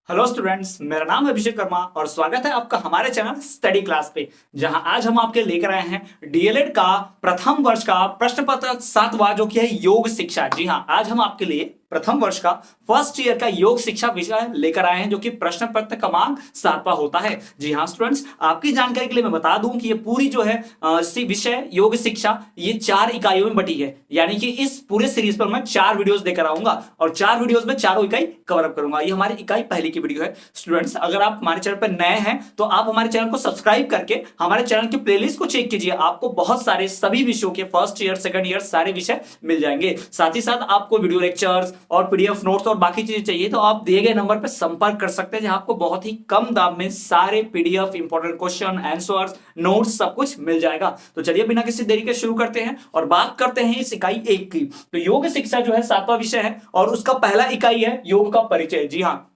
Hello students, मेरा नाम है अभिषेक वर्मा और स्वागत है आपका हमारे चैनल स्टडी क्लास पे। जहां आज हम आपके लेकर आए हैं डीएलएड का प्रथम वर्ष का प्रश्न पत्र 7वां जो कि है योग शिक्षा। जी हां, आज हम आपके लिए प्रथम वर्ष का फर्स्ट ईयर का योग शिक्षा विषय लेकर आए हैं जो कि प्रश्न पत्र क्रमांक 7वां होता है। जी हां स्टूडेंट्स, आपकी जानकारी के लिए मैं बता दूं कि ये पूरी जो है विषय योग शिक्षा ये 4 इकाइयों में बटी है। यानी कि इस पूरे सीरीज पर मैं 4 वीडियोस देकर आऊंगा और 4 वीडियोस में चारों इकाई कवर अप करूंगा। ये हमारी इकाई पहली की वीडियो है। स्टूडेंट्स, अगर आप हमारे चैनल पर नए हैं तो आप हमारे चैनल को सब्सक्राइब करके हमारे चैनल की प्लेलिस्ट को चेक कीजिए। आपको बहुत सारे सभी विषयों के फर्स्ट ईयर सेकंड ईयर सारे विषय मिल जाएंगे। साथ ही साथ आपको वीडियो लेक्चर्स और पीडीएफ नोट्स और बाकी चीजें चाहिए तो आप दिए गए नंबर पर संपर्क कर सकते हैं, जहां आपको बहुत ही कम दाम में सारे PDF, important question, answers, notes सब कुछ मिल जाएगा। तो चलिए बिना किसी देरी के शुरू करते हैं और बात करते हैं इस इकाई 1 की। तो योग शिक्षा जो है 7वां विषय है और उसका पहला इकाई है योग का परिचय। जी हाँ,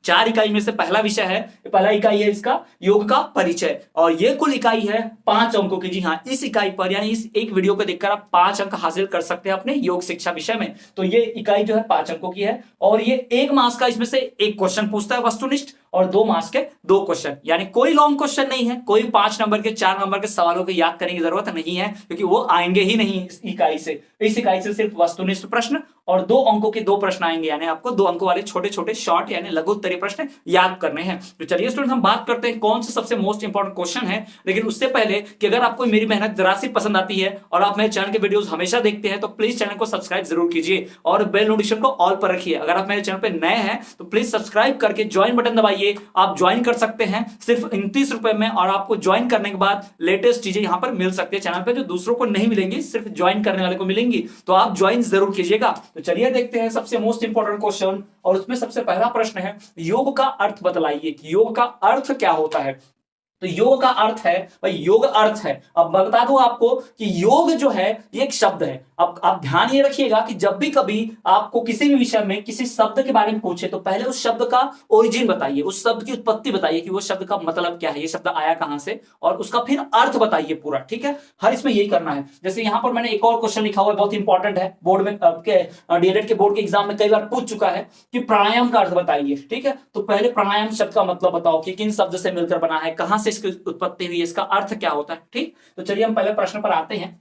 4 इकाई में से पहला विषय है, पहला इकाई है इसका योग का परिचय और ये कुल इकाई है 5 अंकों की। जी हाँ, इस इकाई पर यानी इस एक वीडियो को देखकर आप 5 अंक हासिल कर सकते हैं अपने योग शिक्षा विषय में। तो ये इकाई जो है 5 अंकों की है और ये 1 मार्क्स का इसमें से एक क्वेश्चन पूछता है वस्तुनिष्ठ और 2 मार्क्स के 2 क्वेश्चन। यानी कोई लॉन्ग क्वेश्चन नहीं है, कोई 5 नंबर के 4 नंबर के सवालों को याद करने की जरूरत नहीं है क्योंकि वो आएंगे ही नहीं इस इकाई से। इस इकाई से सिर्फ वस्तुनिष्ठ प्रश्न और 2 अंकों के 2 प्रश्न आएंगे, यानी आपको 2 अंकों वाले छोटे छोटे शॉर्ट यानी लघु उत्तरीय प्रश्न याद करने हैं। तो चलिए स्टूडेंट, हम बात करते हैं कौन सा सबसे मोस्ट इंपॉर्टेंट क्वेश्चन है। लेकिन उससे पहले कि अगर आपको मेरी मेहनत जरा सी पसंद आती है और आप मेरे चैनल के वीडियोस हमेशा देखते हैं तो प्लीज चैनल को सब्सक्राइब जरूर कीजिए और बेल नोटिफिकेशन को ऑल पर रखिए। अगर आप मेरे चैनल पर नए हैं तो प्लीज सब्सक्राइब करके ज्वाइन बटन दबाइए। आप ज्वाइन कर सकते हैं सिर्फ 29 रुपए में और आपको ज्वाइन करने के बाद लेटेस्ट चीजें यहां पर मिल सकती है चैनल पर, जो दूसरों को नहीं मिलेंगी, सिर्फ ज्वाइन करने वाले को मिलेंगी। तो आप ज्वाइन जरूर कीजिएगा। तो चलिए देखते हैं सबसे मोस्ट इंपॉर्टेंट क्वेश्चन और उसमें सबसे पहला प्रश्न है योग का अर्थ बतलाइए कि योग का अर्थ क्या होता है। तो योग का अर्थ है भाई, योग अर्थ है। अब बता दूं आपको कि योग जो है ये एक शब्द है। अब आप ध्यान ये रखिएगा कि जब भी कभी आपको किसी भी विषय में किसी शब्द के बारे में पूछे तो पहले उस शब्द का ओरिजिन बताइए, उस शब्द की उत्पत्ति बताइए कि वो शब्द का मतलब क्या है, ये शब्द आया कहां से, और उसका फिर अर्थ बताइए पूरा। ठीक है, हर इसमें यही करना है। जैसे यहां पर मैंने एक और क्वेश्चन लिखा हुआ है, बहुत इंपॉर्टेंट है, बोर्ड में डीएलएड के बोर्ड के एग्जाम में कई बार पूछ चुका है कि प्राणायाम का अर्थ बताइए। ठीक है, तो पहले प्राणायाम शब्द का मतलब बताओ कि किन शब्द से मिलकर बना है, कहां से इसकी उत्पत्ति हुई है, इसका अर्थ क्या होता है। ठीक, तो चलिए हम पहले प्रश्न पर आते हैं।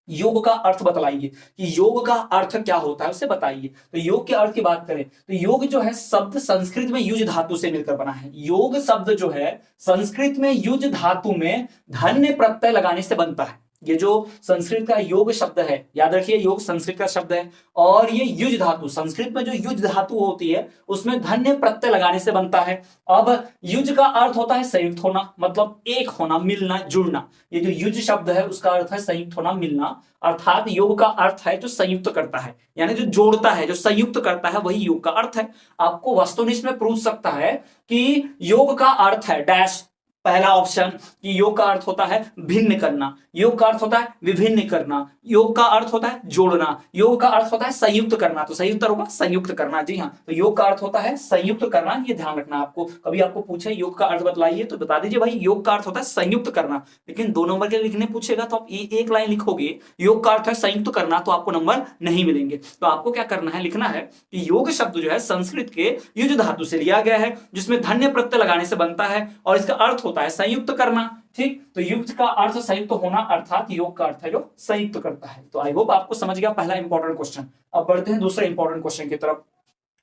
योग का अर्थ बतलाइए कि योग का अर्थ क्या होता है, उसे बताइए। तो योग के अर्थ की बात करें तो योग जो है शब्द संस्कृत में युज धातु से मिलकर बना है। योग शब्द जो है संस्कृत में युज धातु में धन्य प्रत्यय लगाने से बनता है। ये जो संस्कृत का योग शब्द है, याद रखिए योग संस्कृत का शब्द है और ये युज धातु, संस्कृत में जो युज धातु होती है उसमें धन्य प्रत्यय लगाने से बनता है। अब युज का अर्थ होता है संयुक्त होना, मतलब एक होना, मिलना, जुड़ना। ये जो युज शब्द है उसका अर्थ है संयुक्त होना, मिलना, अर्थात योग का अर्थ है जो संयुक्त करता है, यानी जो जोड़ता है, जो संयुक्त करता है, वही योग का अर्थ है। आपको वस्तुनिष्ठ में पूछ सकता है कि योग का अर्थ है डैश। पहला ऑप्शन कि योग का अर्थ होता है भिन्न करना, योग का अर्थ होता है विभिन्न करना, योग का अर्थ होता है जोड़ना, योग का अर्थ होता है संयुक्त करना। तो सही उत्तर होगा संयुक्त करना। जी हाँ, तो योग का अर्थ होता है संयुक्त करना, ये ध्यान रखना। आपको कभी आपको पूछे योग का अर्थ बतलाइए तो बता दीजिए भाई योग का अर्थ होता है संयुक्त करना। लेकिन 2 नंबर के लिखने पूछेगा तो आप एक लाइन लिखोगे योग का अर्थ है संयुक्त करना तो आपको नंबर नहीं मिलेंगे। तो आपको क्या करना है, लिखना है कि योग शब्द जो है संस्कृत के युज धातु से लिया गया है जिसमें धन्य प्रत्यय लगाने से बनता है और इसका अर्थ होता है संयुक्त करना। ठीक, तो युक्त का अर्थ संयुक्त होना, अर्थात योग का अर्थ है जो संयुक्त करता है। तो आई होप आपको समझ गया पहला इंपॉर्टेंट क्वेश्चन। अब बढ़ते हैं दूसरे इंपॉर्टेंट क्वेश्चन की तरफ।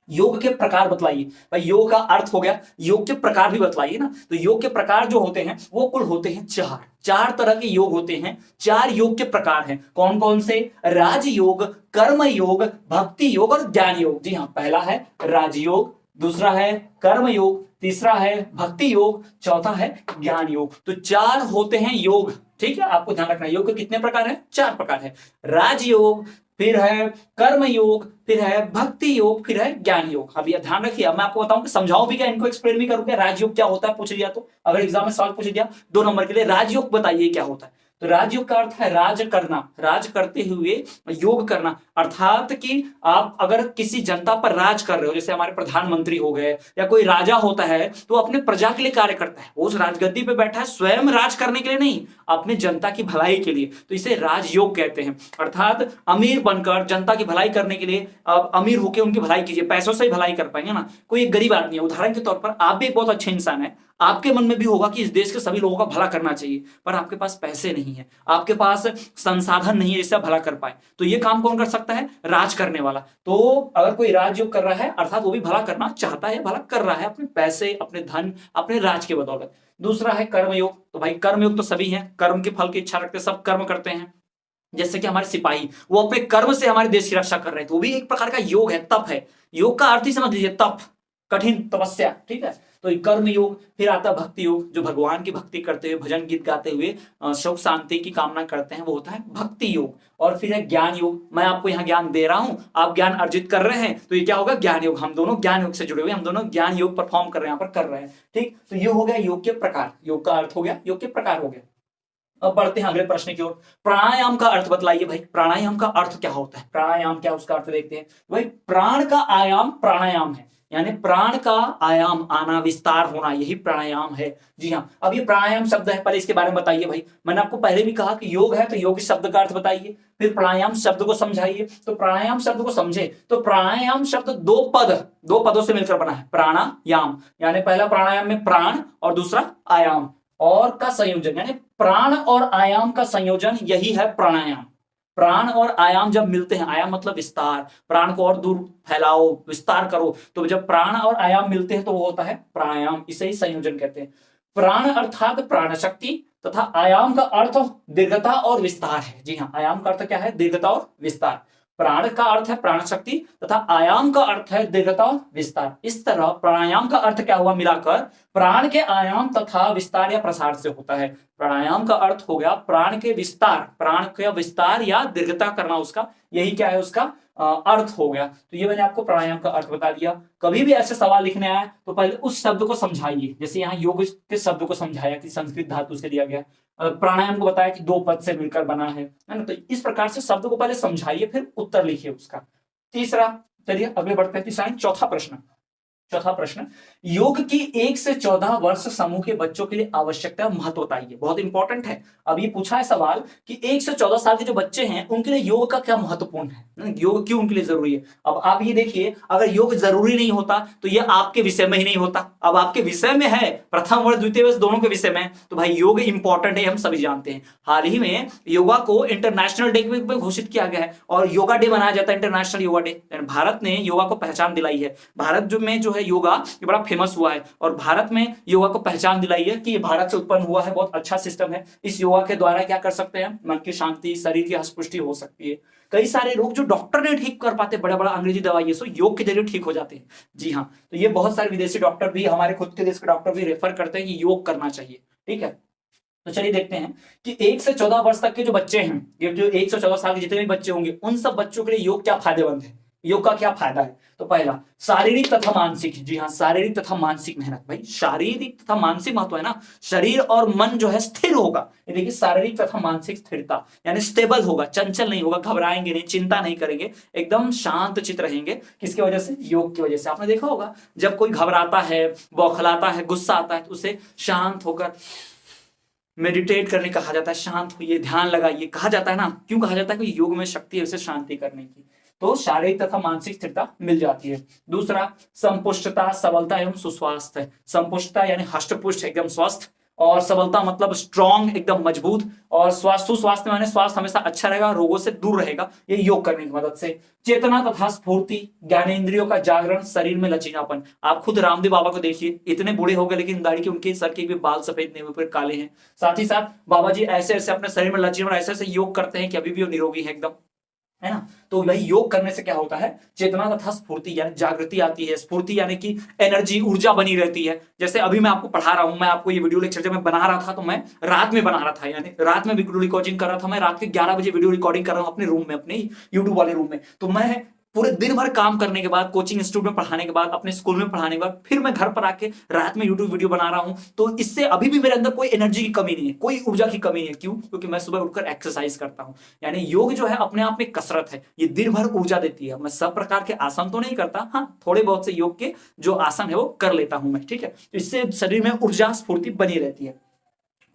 योग के प्रकार बतलाइए। भाई योग का अर्थ हो गया, योग के प्रकार भी बतलाइए ना। तो योग के प्रकार जो होते हैं वो कुल होते हैं 4 तरह के योग होते हैं। 4 योग के प्रकार हैं। कौन कौन से? राजयोग, कर्म योग, भक्ति योग और ज्ञान योग। जी हाँ, पहला है राजयोग, दूसरा है कर्म योग, तीसरा है भक्ति योग, चौथा है ज्ञान योग। तो 4 होते हैं योग। ठीक है, आपको ध्यान रखना योग के कितने प्रकार हैं? 4 प्रकार है। राजयोग, फिर है कर्म योग, फिर है भक्ति योग, फिर है ज्ञान योग। अब ये ध्यान रखिए, अब मैं आपको बताऊं कि समझाऊं भी क्या, इनको एक्सप्लेन भी करूं क्या। राजयोग क्या होता है पूछ लिया तो, अगर एग्जाम में सवाल पूछ दिया 2 नंबर के लिए राजयोग बताइए क्या होता है। तो राजयोग का अर्थ है राज करना, राज करते हुए योग करना, अर्थात कि आप अगर किसी जनता पर राज कर रहे हो, जैसे हमारे प्रधानमंत्री हो गए या कोई राजा होता है, तो अपने प्रजा के लिए कार्य करता है, वो उस राजगद्दी पे बैठा है स्वयं राज करने के लिए नहीं, अपनी जनता की भलाई के लिए, तो इसे राजयोग कहते हैं। अर्थात अमीर बनकर जनता की भलाई करने के लिए आप अमीर होकर उनकी भलाई कीजिए, पैसों से ही भलाई कर पाएंगे ना, कोई एक गरीब आदमी है, उदाहरण के तौर पर आप भी एक बहुत अच्छे इंसान है, आपके मन में भी होगा कि इस देश के सभी लोगों का भला करना चाहिए, पर आपके पास पैसे नहीं है, आपके पास संसाधन नहीं है जिससे भला कर पाए, तो ये काम कौन कर सकता है? राज करने वाला। तो अगर कोई राजयोग कर रहा है अर्थात वो भी भला करना चाहता है, भला कर रहा है अपने पैसे, अपने धन, अपने राज के बदौलत। दूसरा है कर्मयोग। तो भाई कर्मयोग तो सभी हैं, कर्म के फल की इच्छा रखते, सब कर्म करते हैं, जैसे कि हमारे सिपाही वो अपने कर्म से हमारे देश की रक्षा कर रहे हैं, तो वो भी एक प्रकार का योग है, तप है। योग का अर्थ ही समझ लीजिए, तप, कठिन तपस्या, ठीक है। तो कर्म योग, फिर आता भक्ति योग, जो भगवान की भक्ति करते हुए भजन गीत गाते हुए सुख शांति की कामना करते हैं, वो होता है भक्ति योग। और फिर है ज्ञान योग, मैं आपको यहाँ ज्ञान दे रहा हूं, आप ज्ञान अर्जित कर रहे हैं, तो ये क्या होगा? ज्ञान योग। हम दोनों ज्ञान योग से जुड़े हुए, हम दोनों ज्ञान योग परफॉर्म कर रहे हैं, यहाँ पर कर रहे हैं, ठीक। तो ये हो गया योग के प्रकार, योग का अर्थ हो गया, योग के प्रकार हो गया। अब बढ़ते हैं अगले प्रश्न की ओर। प्राणायाम का अर्थ बतलाइए भाई, प्राणायाम का अर्थ क्या होता है? प्राणायाम क्या, उसका अर्थ देखते हैं। भाई प्राण का आयाम प्राणायाम है, यानी प्राण का आयाम आना, विस्तार होना, यही प्राणायाम है। जी हाँ, अब ये प्राणायाम शब्द है, पहले इसके बारे में बताइए भाई। मैंने आपको पहले भी कहा कि योग है तो योग शब्द का अर्थ बताइए, फिर प्राणायाम शब्द को समझाइए। तो प्राणायाम शब्द को समझे तो प्राणायाम शब्द दो पदों से मिलकर बना है, प्राणायाम, यानी पहला प्राणायाम में प्राण और दूसरा आयाम, और का संयोजन, यानी प्राण और आयाम का संयोजन, यही है प्राणायाम। प्राण और आयाम जब मिलते हैं, आयाम मतलब विस्तार, प्राण को और दूर फैलाओ, विस्तार करो, तो जब प्राण और आयाम मिलते हैं तो वो होता है प्राणायाम, इसे ही संयोजन कहते हैं। प्राण अर्थात प्राण शक्ति, तथा आयाम का अर्थ दीर्घता और विस्तार है। जी हाँ, आयाम का अर्थ क्या है? दीर्घता और विस्तार। प्राण का अर्थ है प्राण शक्ति तथा आयाम का अर्थ है दीर्घता और विस्तार। इस तरह प्राणायाम का अर्थ क्या हुआ मिलाकर? प्राण के आयाम तथा विस्तार या प्रसार से होता है। प्राणायाम का अर्थ हो गया प्राण के विस्तार, प्राण के विस्तार या दीर्घता करना, उसका यही क्या है, उसका अर्थ हो गया। तो ये मैंने आपको प्राणायाम का अर्थ बता दिया। कभी भी ऐसे सवाल लिखने आए तो पहले उस शब्द को समझाइए, जैसे यहाँ योग के शब्द को समझाया कि संस्कृत धातु से दिया गया, प्राणायाम को बताया कि दो पद से मिलकर बना है ना। तो इस प्रकार से शब्द को पहले समझाइए, फिर उत्तर लिखिए उसका। तीसरा, चलिए अगले बढ़ते हैं, तीसरा चौथा प्रश्न, योग की 1 से 14 वर्ष समूह के बच्चों के लिए आवश्यकता महत्व बताइए। बहुत इंपॉर्टेंट है। अब ये पूछा है सवाल कि 1 से 14 साल के जो बच्चे हैं उनके लिए योग का क्या महत्वपूर्ण है, योग क्यों उनके लिए जरूरी है। अब आप ये देखिए, अगर योग जरूरी नहीं होता तो ये आपके विषय में ही नहीं होता। अब आपके विषय में है, प्रथम वर्ष द्वितीय वर्ष दोनों के विषय में, तो भाई योग इंपॉर्टेंट है, हम सभी जानते हैं। हाल ही में योगा को इंटरनेशनल डे में घोषित किया गया है और योगा डे मनाया जाता है, इंटरनेशनल योगा डे। भारत ने योगा को पहचान दिलाई है। भारत में जो है योगा ये बड़ा फेमस हुआ है और भारत में योगा को पहचान दिलाई है कि ये भारत से उत्पन्न हुआ है, बहुत अच्छा सिस्टम है। इस योगा के द्वारा क्या कर सकते हैं? मन की शांति, शरीर की हष्टपुष्टि हो सकती है। कई सारे रोग जो डॉक्टर नहीं ठीक कर पाते, बड़ा बड़ा अंग्रेजी दवाई, सो योग के जरिए ठीक हो जाते हैं। जी हाँ, तो ये बहुत सारे विदेशी डॉक्टर भी, हमारे खुद के देश के डॉक्टर भी रेफर करते हैं कि योग करना चाहिए। ठीक है, तो चलिए देखते हैं कि 1 से 14 वर्ष तक के जो बच्चे हैं, ये जो 1 से 14 साल के जितने भी बच्चे होंगे, उन सब बच्चों के लिए योग क्या फायदेमंद है, योग का क्या फायदा है। तो पहला, शारीरिक तथा मानसिक। जी हाँ, शारीरिक तथा मानसिक मेहनत। भाई शारीरिक तथा मानसिक महत्व है ना, शरीर और मन जो है स्थिर होगा। ये देखिए, शारीरिक तथा मानसिक स्थिरता, यानी स्टेबल होगा, चंचल नहीं होगा, घबराएंगे नहीं, चिंता नहीं करेंगे, एकदम शांत चित्त रहेंगे। किसकी वजह से? योग की वजह से। आपने देखा होगा जब कोई घबराता है, बौखलाता है, गुस्सा आता है, तो उसे शांत होकर मेडिटेट करने कहा जाता है, शांत होइए, ध्यान लगाइए कहा जाता है ना। क्यों कहा जाता है? कि योग में शक्ति है उसे शांति करने की। तो शारीरिक तथा मानसिक स्थिरता मिल जाती है। दूसरा, संपुष्टता, सबलता एवं सुस्वास्थ्य। संपुष्टता यानी हष्टपुष्ट, एकदम स्वस्थ, और सबलता मतलब स्ट्रॉन्ग, एकदम मजबूत, और सुस्वास्थ्य माने स्वास्थ्य हमेशा अच्छा रहेगा, रोगों से दूर रहेगा, ये योग करने की मदद से। चेतना तथा स्फूर्ति, ज्ञानेंद्रियों का जागरण, शरीर में लचीलापन। आप खुद रामदेव बाबा को देखिए, इतने बूढ़े हो गए लेकिन दाढ़ी के उनके सर के भी बाल सफेद नहीं हुए, काले हैं। साथ ही साथ बाबा जी ऐसे ऐसे अपने शरीर में लचीलापन, ऐसे ऐसे योग करते हैं कि अभी भी वो निरोगी है एकदम, है ना। तो वही योग करने से क्या होता है? चेतना तथा स्फूर्ति यानी जागृति आती है। स्फूर्ति यानी कि एनर्जी, ऊर्जा बनी रहती है। जैसे अभी मैं आपको पढ़ा रहा हूं, मैं आपको ये वीडियो लेक्चर जब मैं बना रहा था तो मैं रात में बना रहा था, यानी रात में वीडियो रिकॉर्डिंग कर रहा था। मैं रात के 11 बजे वीडियो रिकॉर्डिंग कर रहा हूं अपने रूम में, अपने यूट्यूब वाले रूम में। तो मैं पूरे दिन भर काम करने के बाद, कोचिंग इंस्टीट्यूट में पढ़ाने के बाद, अपने स्कूल में पढ़ाने के बाद, फिर मैं घर पर आके रात में यूट्यूब वीडियो बना रहा हूं, तो इससे अभी भी मेरे अंदर कोई एनर्जी की कमी नहीं है, कोई ऊर्जा की कमी नहीं है। क्यों? क्योंकि मैं सुबह उठकर एक्सरसाइज करता हूं। यानी योग जो है अपने आप में कसरत है, ये दिन भर ऊर्जा देती है। मैं सब प्रकार के आसन तो नहीं करता, हाँ थोड़े बहुत से योग के जो आसन है वो कर लेता हूं मैं, ठीक है। तो इससे शरीर में ऊर्जा स्फूर्ति बनी रहती है।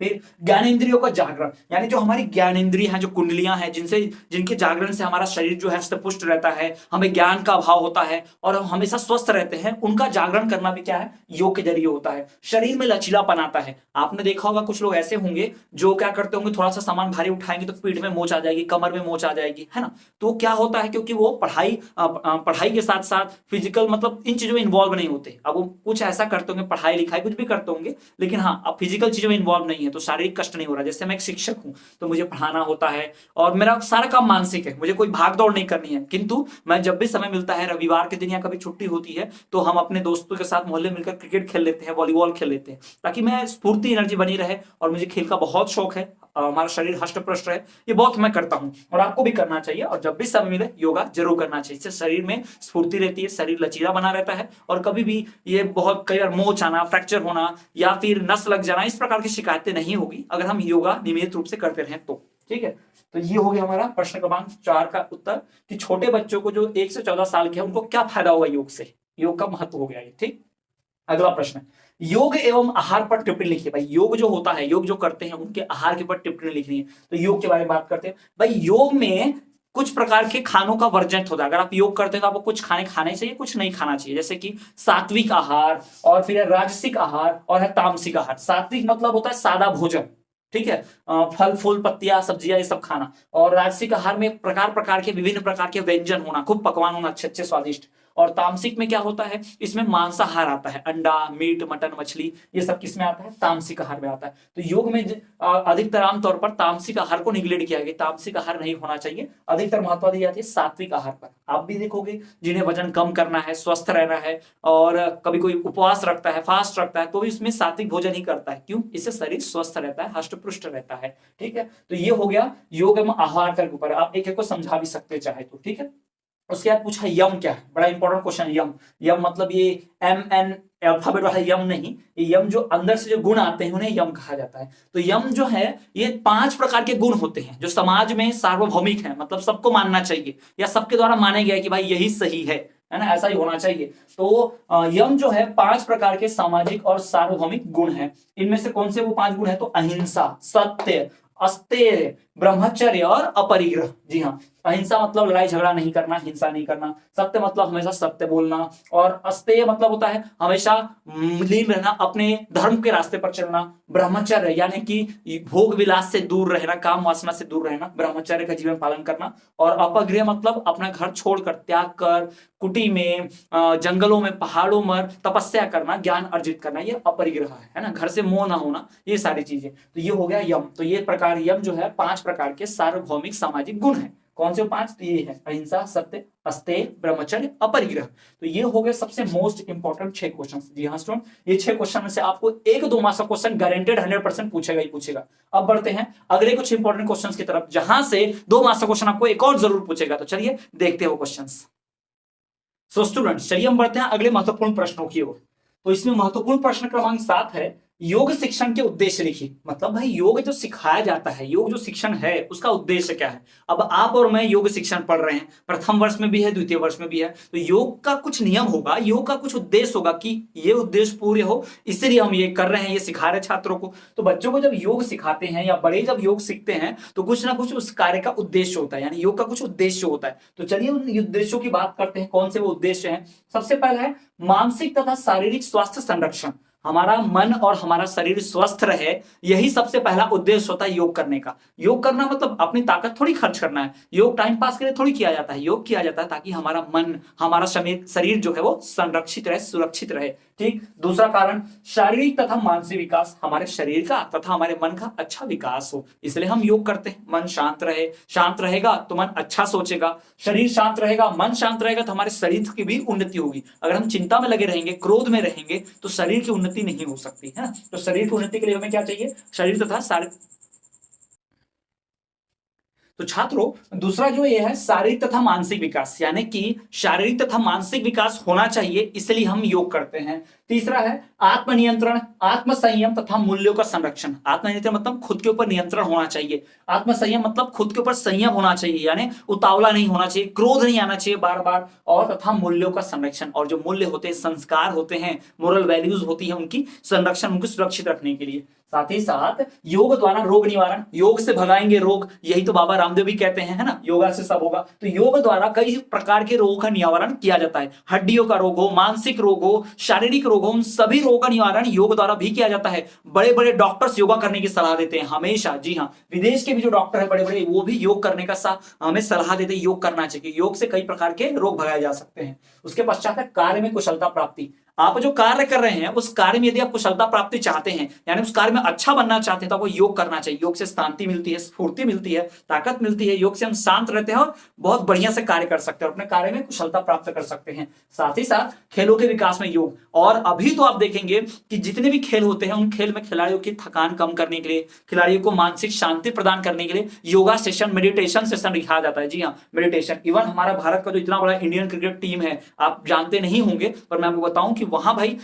फिर ज्ञानेंद्रियों का जागरण, यानी जो हमारी ज्ञानेंद्रिय हैं, जो कुंडलियां हैं, जिनके जागरण से हमारा शरीर जो है हष्टपुष्ट रहता है, हमें ज्ञान का अभाव होता है और हम हमेशा स्वस्थ रहते हैं, उनका जागरण करना भी क्या है? योग के जरिए होता है। शरीर में लचीलापन आता है। आपने देखा होगा कुछ लोग ऐसे होंगे जो क्या करते होंगे, थोड़ा सा सामान भारी उठाएंगे तो पीठ में मोच आ जाएगी, कमर में मोच आ जाएगी, है ना। तो क्या होता है, क्योंकि वो पढ़ाई के साथ साथ फिजिकल मतलब इन चीजों में इन्वॉल्व नहीं होते। अब वो कुछ ऐसा करते होंगे, पढ़ाई लिखाई कुछ भी करते होंगे, लेकिन हाँ अब फिजिकल चीजों में इन्वॉल्व नहीं है, तो शारीरिक कष्ट नहीं हो रहा। जैसे मैं एक शिक्षक हूं तो मुझे पढ़ाना होता है और मेरा सारा काम मानसिक है, मुझे कोई भाग दौड़ नहीं करनी है, किंतु मैं जब भी समय मिलता है, रविवार के दिन या कभी छुट्टी होती है, तो हम अपने दोस्तों के साथ मोहल्ले मिलकर क्रिकेट खेल लेते हैं, वॉलीबॉल खेल लेते हैं, ताकि मैं स्फूर्ति एनर्जी बनी रहे। और मुझे खेल का बहुत शौक है, हमारा शरीर हष्ट-पुष्ट रहे, ये बहुत मैं करता हूं और आपको भी करना चाहिए। और जब भी समय मिले योगा जरूर करना चाहिए, इससे शरीर में स्फूर्ति रहती है, शरीर लचीला बना रहता है और कभी भी ये बहुत कई बार मोच आना, फ्रैक्चर होना या फिर नस लग जाना, इस प्रकार की शिकायतें नहीं होगी अगर हम योगा नियमित रूप से करते रहें तो, ठीक है। तो ये हो गया हमारा प्रश्न क्रमांक 4 का उत्तर कि छोटे बच्चों को जो 1 से 14 साल के हैं उनको क्या फायदा होगा योग से, योग का महत्व हो गया ये, ठीक। अगला प्रश्न, योग एवं आहार पर टिप्पणी लिखिए। भाई योग जो होता है, योग जो करते हैं उनके आहार के ऊपर टिप्पणी लिखनी है। तो योग के बारे में बात करते हैं। भाई योग में कुछ प्रकार के खानों का वर्जन होता है। अगर आप योग करते हैं तो आपको कुछ खाने खाने चाहिए, कुछ नहीं खाना चाहिए। जैसे कि सात्विक आहार और फिर राजसिक आहार और है तामसिक आहार। सात्विक मतलब होता है सादा भोजन, ठीक है, फल फूल पत्तियां सब्जियां ये सब खाना। और राजसिक आहार में प्रकार प्रकार के विभिन्न प्रकार के व्यंजन होना, खूब पकवान होना, अच्छे अच्छे स्वादिष्ट। और तामसिक में क्या होता है, इसमें मांसाहार आता है, अंडा मीट मटन मछली, ये सब किसमें आता है? तामसिक आहार में आता है। तो योग में अधिकतर आमतौर पर तामसिक आहार को निगलेक्ट किया गया, तामसिक आहार नहीं होना चाहिए, अधिकतर महत्व दी जाती है सात्विक आहार पर। आप भी देखोगे जिन्हें वजन कम करना है, स्वस्थ रहना है और कभी कोई उपवास रखता है, फास्ट रखता है, तो भी इसमें सात्विक भोजन ही करता है। क्यों? इससे शरीर स्वस्थ रहता है, हष्ट-पुष्ट रहता है, ठीक है। तो ये हो गया योग एवं आहार के ऊपर। आप एक एक को समझा भी सकते चाहे तो, ठीक है। उसके बाद पूछा यम क्या है, बड़ा इंपॉर्टेंट क्वेश्चन। यम, यम मतलब ये एम एन अल्फाबेट वाला यम नहीं, ये यम जो अंदर से जो गुण आते हैं उन्हें यम कहा जाता है। तो यम जो है ये 5 प्रकार के गुण होते हैं जो समाज में सार्वभौमिक है, मतलब सबको मानना चाहिए या सबके द्वारा माने गया कि भाई यही सही है ना, ऐसा ही होना चाहिए। तो यम जो है 5 प्रकार के सामाजिक और सार्वभौमिक गुण है। इनमें से कौन से वो 5 गुण है? तो अहिंसा, सत्य, अस्तेय, ब्रह्मचर्य और अपरिग्रह। जी हाँ, अहिंसा मतलब लड़ाई झगड़ा नहीं करना, हिंसा नहीं करना। सत्य मतलब हमेशा सत्य बोलना। और अस्तेय मतलब होता है हमेशा लीन रहना, अपने धर्म के रास्ते पर चलना। ब्रह्मचर्य यानी कि भोग विलास से दूर रहना, काम वासना से दूर रहना, ब्रह्मचर्य का जीवन पालन करना। और अपरिग्रह मतलब अपना घर छोड़कर, त्याग कर, कुटी में, जंगलों में, पहाड़ों में तपस्या करना, ज्ञान अर्जित करना, ये अपरिग्रह है ना, घर से मोह ना होना, ये सारी चीजें। तो ये हो गया यम। तो ये प्रकार यम जो है 5 प्रकार के सार्वभौमिक सामाजिक गुण है। कौन से 5? तो ये है अहिंसा, सत्य, अस्तेय, ब्रह्मचर्य, अपरिग्रह। तो ये हो गए सबसे मोस्ट इंपॉर्टेंट 6 क्वेश्चन। जी हाँ स्टूडेंट, ये 6 क्वेश्चन में से आपको 1-2 मार्क्स का क्वेश्चन गारंटेड 100% पूछेगा ही पूछेगा। अब बढ़ते हैं अगले कुछ इंपॉर्टेंट क्वेश्चंस की तरफ, जहां से 2 मार्क्स का क्वेश्चन आपको एक और जरूर पूछेगा। तो चलिए देखते हैं वो क्वेश्चंस। सो स्टूडेंट्स चलिए हम बढ़ते हैं अगले महत्वपूर्ण प्रश्नों की ओर। तो इसमें महत्वपूर्ण प्रश्न क्रमांक 7 है, योग शिक्षण के उद्देश्य लिखिए। मतलब भाई योग जो सिखाया जाता है, योग जो शिक्षण है उसका उद्देश्य क्या है। अब आप और मैं योग शिक्षण पढ़ रहे हैं, प्रथम वर्ष में भी है, द्वितीय वर्ष में भी है। तो योग का कुछ नियम होगा, योग का कुछ उद्देश्य होगा कि ये उद्देश्य पूरे हो, इसलिए हम ये कर रहे हैं, ये सिखा रहे छात्रों को। तो बच्चों को जब योग सिखाते हैं या बड़े जब योग सीखते हैं तो कुछ ना कुछ उस कार्य का उद्देश्य होता है, यानी योग का कुछ उद्देश्य होता है। तो चलिए उन उद्देश्यों की बात करते हैं, कौन से वो उद्देश्य हैं। सबसे पहला है मानसिक तथा शारीरिक स्वास्थ्य संरक्षण। हमारा मन और हमारा शरीर स्वस्थ रहे, यही सबसे पहला उद्देश्य होता है योग करने का। योग करना मतलब अपनी ताकत थोड़ी खर्च करना है, योग टाइम पास के लिए थोड़ी किया जाता है। योग किया जाता है ताकि हमारा मन, हमारा शरीर जो है वो संरक्षित रहे, सुरक्षित रहे, ठीक। दूसरा कारण शारीरिक तथा मानसिक विकास, हमारे शरीर का तथा हमारे मन का अच्छा विकास हो, इसलिए हम योग करते हैं। मन शांत रहे, शांत रहेगा तो मन अच्छा सोचेगा, शरीर शांत रहेगा, मन शांत रहेगा तो हमारे शरीर की भी उन्नति होगी। अगर हम चिंता में लगे रहेंगे, क्रोध में रहेंगे तो शरीर की उन्नति नहीं हो सकती है ना। तो शरीर की उन्नति के लिए हमें क्या चाहिए? शरीर तथा तो छात्रों दूसरा जो ये है शारीरिक तथा मानसिक विकास, यानी कि शारीरिक तथा मानसिक विकास होना चाहिए, इसलिए हम योग करते हैं। तीसरा है आत्मनियंत्रण, आत्मसंयम तथा मूल्यों का संरक्षण। आत्मनियंत्रण मतलब खुद के ऊपर नियंत्रण होना चाहिए, आत्मसंयम मतलब खुद के ऊपर संयम होना चाहिए, यानी उतावला नहीं होना चाहिए, क्रोध नहीं आना चाहिए बार बार, और तथा मूल्यों का संरक्षण, और जो मूल्य होते हैं, संस्कार होते हैं, मोरल वैल्यूज होती है, उनकी संरक्षण, उनको सुरक्षित रखने के लिए। साथ ही साथ योग द्वारा रोग निवारण, योग से भगाएंगे रोग, यही तो बाबा रामदेव भी कहते हैं, है ना, योगा से सब होगा। तो योग द्वारा कई प्रकार के रोगों का निवारण किया जाता है, हड्डियों का रोग हो, मानसिक रोग हो, शारीरिक रोग हो, उन सभी रोगों का निवारण योग द्वारा भी किया जाता है। बड़े बड़े डॉक्टर्स योगा करने की सलाह देते हैं हमेशा, जी हाँ, विदेश के भी जो डॉक्टर है बड़े बड़े, वो भी योग करने का हमें सलाह देते हैं, योग करना चाहिए, योग से कई प्रकार के रोग भगाए जा सकते हैं। उसके पश्चात है कार्य में कुशलता प्राप्ति। आप जो कार्य कर रहे हैं उस कार्य में यदि आप कुशलता प्राप्ति चाहते हैं, यानी उस कार्य में अच्छा बनना चाहते हैं, तो आपको योग करना चाहिए। योग से शांति मिलती है, स्फूर्ति मिलती है, ताकत मिलती है, योग से हम शांत रहते हैं और बहुत बढ़िया से कार्य कर सकते हैं, अपने कार्य में कुशलता प्राप्त कर सकते हैं। साथ ही साथ खेलों के विकास में योग, और अभी तो आप देखेंगे कि जितने भी खेल होते हैं उन खेल में खिलाड़ियों की थकान कम करने के लिए, खिलाड़ियों को मानसिक शांति प्रदान करने के लिए योगा सेशन, मेडिटेशन सेशन रखा जाता है। जी हाँ, मेडिटेशन। इवन हमारा भारत का जो इतना बड़ा इंडियन क्रिकेट टीम है, आप जानते नहीं होंगे, पर मैं आपको बताऊं कि वहां भाई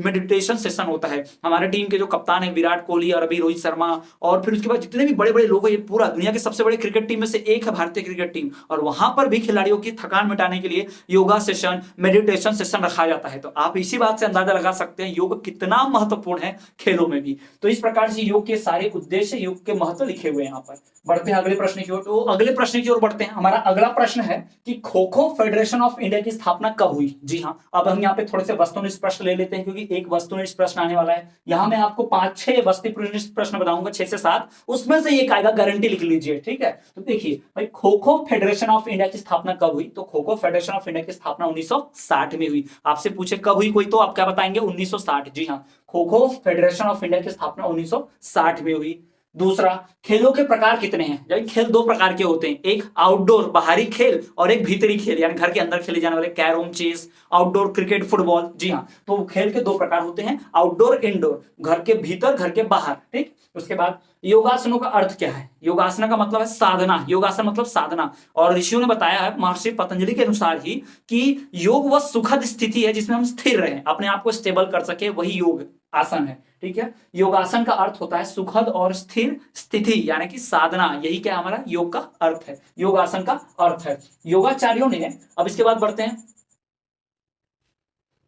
मेडिटेशन सेशन होता है। हमारे टीम के जो कप्तान है विराट कोहली और अभी रोहित शर्मा, और फिर उसके बाद जितने भी बड़े बड़े लोग हैं, ये पूरा दुनिया के सबसे बड़े क्रिकेट टीम में से एक है भारतीय क्रिकेट टीम, और वहां पर भी खिलाड़ियों की थकान मिटाने के लिए योगा सेशन, मेडिटेशन सेशन रखा जाता है। तो आप इसी बात से अंदाजा लगा सकते हैं योग कितना महत्वपूर्ण है खेलों में भी। तो इस प्रकार से योग के सारे उद्देश्य, योग के महत्व लिखे हुए हैं यहाँ पर। बढ़ते हैं अगले प्रश्न की ओर। तो अगले प्रश्न की ओर बढ़ते हैं। हमारा अगला प्रश्न है कि kho kho federation of India की स्थापना कब हुई। जी हाँ, अब हम यहाँ पे थोड़े से वस्तुनिष्ठ प्रश्न ले लेते हैं, क्योंकि एक वस्तुनिष्ठ प्रश्न आने वाला है। यहाँ मैं आपको 5-6 वस्तुनिष्ठ प्रश्न बताऊंगा, 6 से 7, उसमें से एक आएगा, गारंटी लिख लीजिए, ठीक है। तो देखिए भाई, kho kho federation of India की स्थापना कब हुई। तो kho kho federation of India की स्थापना 1960 में हुई। आपसे पूछे कब हुई कोई, तो आप क्या बताएंगे, 1960। जी हाँ, kho kho federation of India की स्थापना 1960 में हुई। दूसरा, खेलों के प्रकार कितने हैं। जब खेल 2 प्रकार के होते हैं, एक आउटडोर बाहरी खेल और एक भीतरी खेल, यानी घर के अंदर खेले जाने वाले carrom, chess, outdoor cricket, football. जी हाँ, तो खेल के 2 प्रकार होते हैं, आउटडोर, इंडोर, घर के भीतर, घर के बाहर, ठीक। उसके बाद योगासनों का अर्थ क्या है। योगासन का मतलब है साधना, योगासन मतलब साधना, और ऋषियों ने बताया है, महर्षि पतंजलि के अनुसार ही, कि योग वह सुखद स्थिति है जिसमें हम स्थिर रहें, अपने आप को स्टेबल कर सके, वही योग आसन है, ठीक है। योगासन का अर्थ होता है सुखद और स्थिर स्थिति, यानी कि साधना, यही क्या हमारा योग का अर्थ है, योगासन का अर्थ है। योगाचार्यों ने, अब इसके बाद बढ़ते हैं,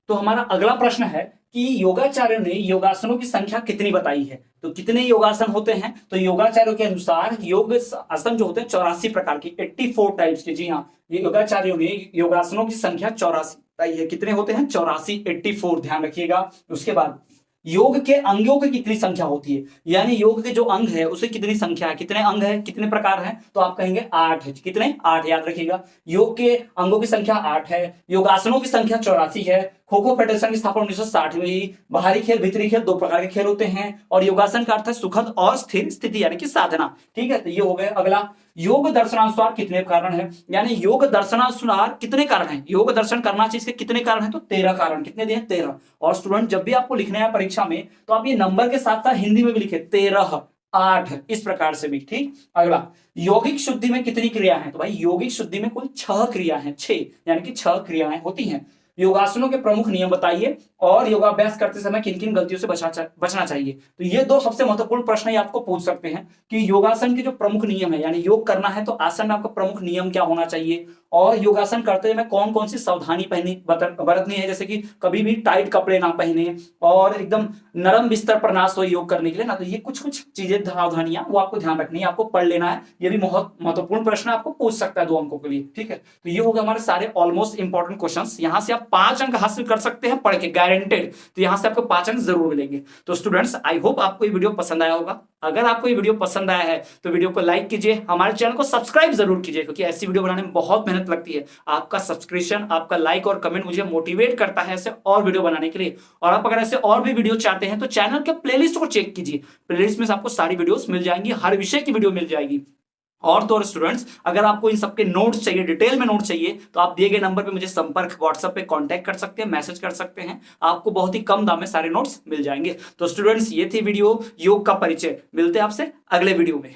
तो हमारा अगला प्रश्न है कि योगाचार्यों ने योगासनों की संख्या कितनी बताई है। तो कितने योगासन होते हैं। तो योगाचार्यों के अनुसार योग आसन जो होते हैं 84 प्रकार की, 84 टाइप्स के। जी हाँ, योगाचार्यों ने योगासनों की संख्या 84 बताई है। कितने होते हैं, 84, 84, ध्यान रखिएगा। उसके बाद योग के अंगों की कितनी संख्या होती है, यानी योग के जो अंग है उसे कितनी संख्या है, कितने अंग है, कितने प्रकार हैं। तो आप कहेंगे 8 है। कितने, 8, याद रखिएगा। योग के अंगों की संख्या 8 है, योगासनों की संख्या 84 है। खो खो फेडरेशन की स्थापना 1960 में हुई। बाहरी खेल, भीतरी खेल, 2 प्रकार के खेल होते हैं, और योगासन का अर्थ है सुखद और स्थिर स्थिति, यानी कि साधना, ठीक है। तो ये हो गया। अगला, योग दर्शनानुसार कितने कारण हैं, यानी योग दर्शनानुसार कितने कारण हैं, योग दर्शन करना चाहिए, इसके कितने कारण हैं। तो 13 कारण। कितने दिए, 13। और स्टूडेंट जब भी आपको लिखना है परीक्षा में, तो आप ये नंबर के साथ साथ हिंदी में भी लिखे, 13, 8, इस प्रकार से भी, ठीक। अगला, यौगिक शुद्धि में कितनी क्रिया है। तो भाई यौगिक शुद्धि में कुल 6 क्रिया है, 6, यानी कि 6 क्रियाएं होती हैं। योगासनों के प्रमुख नियम बताइए, और योगाभ्यास करते समय किन किन गलतियों से बचना चाहिए। तो ये 2 सबसे महत्वपूर्ण प्रश्न ये आपको पूछ सकते हैं कि योगासन के जो प्रमुख नियम है, यानी योग करना है तो आसन में आपका प्रमुख नियम क्या होना चाहिए, और योगासन करते हुए कौन कौन सी सावधानी बरतनी है, जैसे कि कभी भी टाइट कपड़े ना पहने, और एकदम नरम बिस्तर पर ना सोए योग करने के लिए ना। तो ये कुछ कुछ चीजें, सावधानियां, वो आपको ध्यान रखनी है, आपको पढ़ लेना है। ये भी बहुत महत्वपूर्ण प्रश्न आपको पूछ सकता है 2 अंकों के लिए, ठीक है। तो ये हो गए हमारे सारे ऑलमोस्ट इंपॉर्टेंट क्वेश्चंस। यहां से आप 5 अंक हासिल कर सकते हैं पढ़ के, गारंटेड। तो यहां से आपको 5 अंक जरूर मिलेंगे। तो स्टूडेंट्स, आई होप आपको ये वीडियो पसंद आया होगा। अगर आपको ये वीडियो पसंद आया है तो वीडियो को लाइक कीजिए, हमारे चैनल को सब्सक्राइब जरूर कीजिए, क्योंकि ऐसी वीडियो बनाने में बहुत मेहनत लगती है। आपका सब्सक्रिप्शन, आपका लाइक और कमेंट मुझे मोटिवेट करता है ऐसे और वीडियो बनाने के लिए। और आप अगर ऐसे और भी वीडियो चाहते हैं तो चैनल के प्लेलिस्ट को चेक कीजिए, प्लेलिस्ट में आपको सारी वीडियोस मिल जाएंगी, हर विषय की वीडियो मिल जाएगी। और तो और स्टूडेंट्स, अगर आपको इन सबके नोट्स चाहिए, डिटेल में नोट्स चाहिए, तो आप दिए गए नंबर पे मुझे संपर्क व्हाट्सएप पे कांटेक्ट कर सकते हैं, मैसेज कर सकते हैं। आपको बहुत ही कम दाम में सारे नोट्स मिल जाएंगे। तो स्टूडेंट्स, ये थी वीडियो योग का परिचय। मिलते हैं आपसे अगले वीडियो में।